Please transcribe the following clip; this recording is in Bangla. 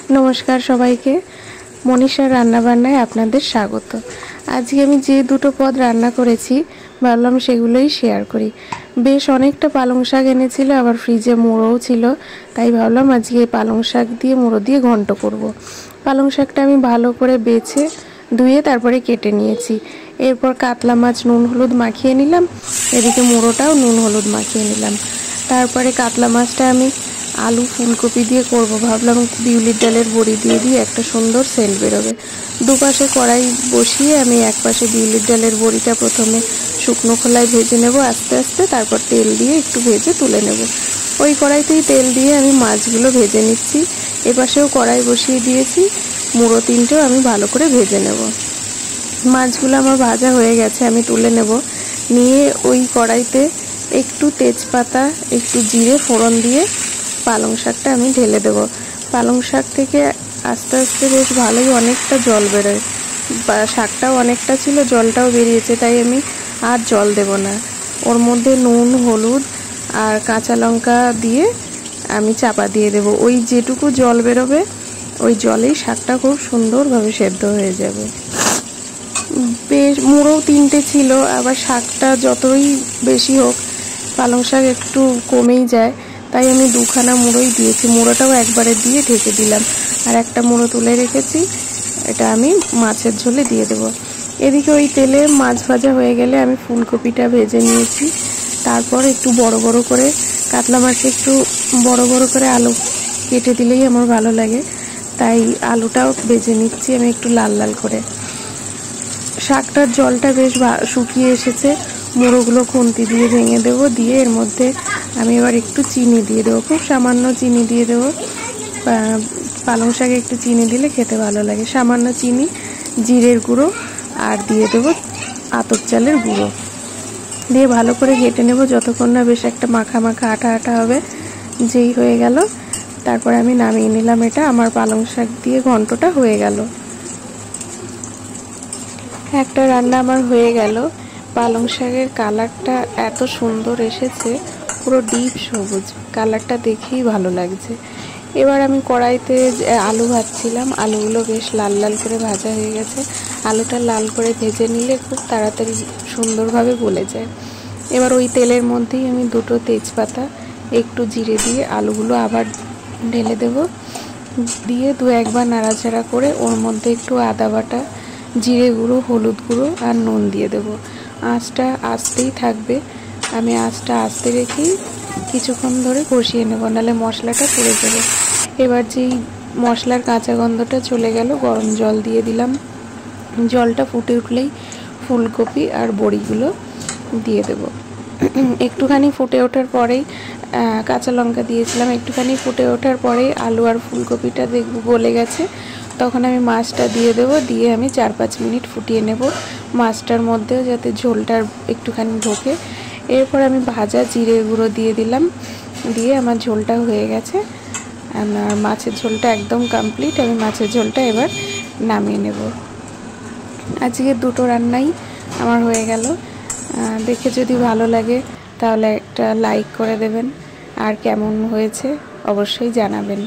नमस्कार सबाइके मनीषार रान्ना बान्नाय आपनादेर स्वागत। आज के आमी जे दुटो पद रान्ना करेছি भाबलाम सेगुलोई शेयर करी। बेश अनेकटा पालং शाक এনেছিল, आबार फ्रिजे मुड़ोও छिलो, ताई भाबलाम आजके पालং शाक दिए मुड़ो दिए घन्ट करब। पालং शाकटा आमी भालो करे बेছে धुए तारपरे केटे निয়েছি। एरपर कातला माछ नुन हलुद माखिয়ে নিলাম, এদিকে মুড়োটাও নুন হলুদ মাখিয়ে নিলাম। তারপরে কাতলা মাছটা আমি आलू फुलकपि दिए करब, भाबलाम बिउलिर डालेर बड़ी दिए दिए एक सुंदर सेंट बेरोबे। दुपाशे कड़ाई बसिए आमी एक पाशे बिउलिर डालेर बड़ीटा प्रथमे शुकनो खोलाय भेजे नेब आस्ते आस्ते, तारपर तेल दिए एकटू भेजे तुले नेब। ओई कड़ाईतेई तेल दिए आमी माछगुलो भेजे निচ্ছি। एपाशेও कड़ाई बसिए दिएছি, मुड़ो तीनटेও आमी भालो करे भेजे नेब। माछगुलो आमार भाजा हये गेছে, आमी तुले नेब। निये ओई कड़ाईते एकटू तेजपाता एकटू जिरे फोड़न दिए पालং শাকটা আমি ঢেলে দেব। পালং শাক থেকে আস্তে আস্তে বেশ ভালোই অনেকটা জল বেরোয়, শাকটাও অনেকটা ছিল, জলটাও বেরিয়েছে, তাই আমি আর জল দেব না। ওর মধ্যে নুন হলুদ আর কাঁচা লঙ্কা দিয়ে আমি চাপা দিয়ে দেব। ওই যেটুকু জল বেরোবে ওই জলেই শাকটা খুব সুন্দরভাবে সেদ্ধ হয়ে যাবে। বেশ মুড়োও তিনটে ছিল, আবার শাকটা যতই বেশি হোক পালং শাক একটু কমেই যায়, তাই আমি দুখানা মুড়োই দিয়েছি। মুড়োটাও একবারে দিয়ে ঢেকে দিলাম, আর একটা মুড়ো তুলে রেখেছি, এটা আমি মাছের ঝোলে দিয়ে দেব। এদিকে ওই তেলে মাছ ভাজা হয়ে গেলে আমি ফুলকপিটা ভেজে নিয়েছি। তারপর একটু বড় বড় করে কাতলা মাছে একটু বড় বড় করে আলু কেটে দিলেই আমার ভালো লাগে, তাই আলুটাও ভেজে নিচ্ছি আমি একটু লাল লাল করে। শাকটার জলটা বেশ শুকিয়ে এসেছে, মুড়োগুলো খুন্তি দিয়ে ভেঙে দেবো, দিয়ে এর মধ্যে আমি এবার একটু চিনি দিয়ে দেবো, খুব সামান্য চিনি দিয়ে দেবো। পালং শাকে একটু চিনি দিলে খেতে ভালো লাগে। সামান্য চিনি, জিরের গুঁড়ো আর দিয়ে দেবো আতপ চালের গুঁড়ো দিয়ে ভালো করে ঘেটে নেব যতক্ষণ না বেশ একটা মাখা মাখা আঠা আঠা হবে। যেই হয়ে গেল তারপরে আমি নামিয়ে নিলাম। এটা আমার পালং শাক দিয়ে ঘন্টটা হয়ে গেল। একটা রান্না আমার হয়ে গেল। পালং শাকের কালারটা এত সুন্দর এসেছে, পুরো ডিপ সবুজ, কালারটা দেখেই ভালো লাগছে। এবার আমি কড়াইতে আলু ভাজছিলাম, আলুগুলো বেশ লাল লাল করে ভাজা হয়ে গেছে। আলুটা লাল করে ভেজে নিলে খুব তাড়াতাড়ি সুন্দরভাবে গলে যায়। এবার ওই তেলের মধ্যেই আমি দুটো তেজপাতা একটু জিরে দিয়ে আলুগুলো আবার ঢেলে দেব, দিয়ে দু একবার নাড়াচাড়া করে ওর মধ্যে একটু আদা বাটা, জিরে গুঁড়ো, হলুদ গুঁড়ো আর নুন দিয়ে দেব। আঁচটা আস্তেই থাকবে, আমি আঁচটা আস্তে রেখেই কিছুক্ষণ ধরে কষিয়ে নেব, নাহলে মশলাটা পুড়ে যাবে। এবার যেই মশলার কাঁচা গন্ধটা চলে গেল, গরম জল দিয়ে দিলাম। জলটা ফুটে উঠলেই ফুলকপি আর বড়িগুলো দিয়ে দেব। একটুখানি ফুটে ওঠার পরেই কাঁচা লঙ্কা দিয়েছিলাম, একটুখানি ফুটে ওঠার পরেই আলু আর ফুলকপিটা দেখব গলে গেছে, তখন আমি মাছটা দিয়ে দেব। দিয়ে আমি 4-5 মিনিট ফুটিয়ে নেব, মাছটার মধ্যেও যাতে ঝোলটার একটুখানি ঢোকে। এরপর আমি ভাজা জিরের গুঁড়ো দিয়ে দিলাম, দিয়ে আমার ঝোলটা হয়ে গেছে। আমার মাছের ঝোলটা একদম কমপ্লিট। আমি মাছের ঝোলটা এবার নামিয়ে নেব। আজকে দুটো রান্নাই আমার হয়ে গেল। দেখে যদি ভালো লাগে তাহলে একটা লাইক করে দেবেন, আর কেমন হয়েছে অবশ্যই জানাবেন।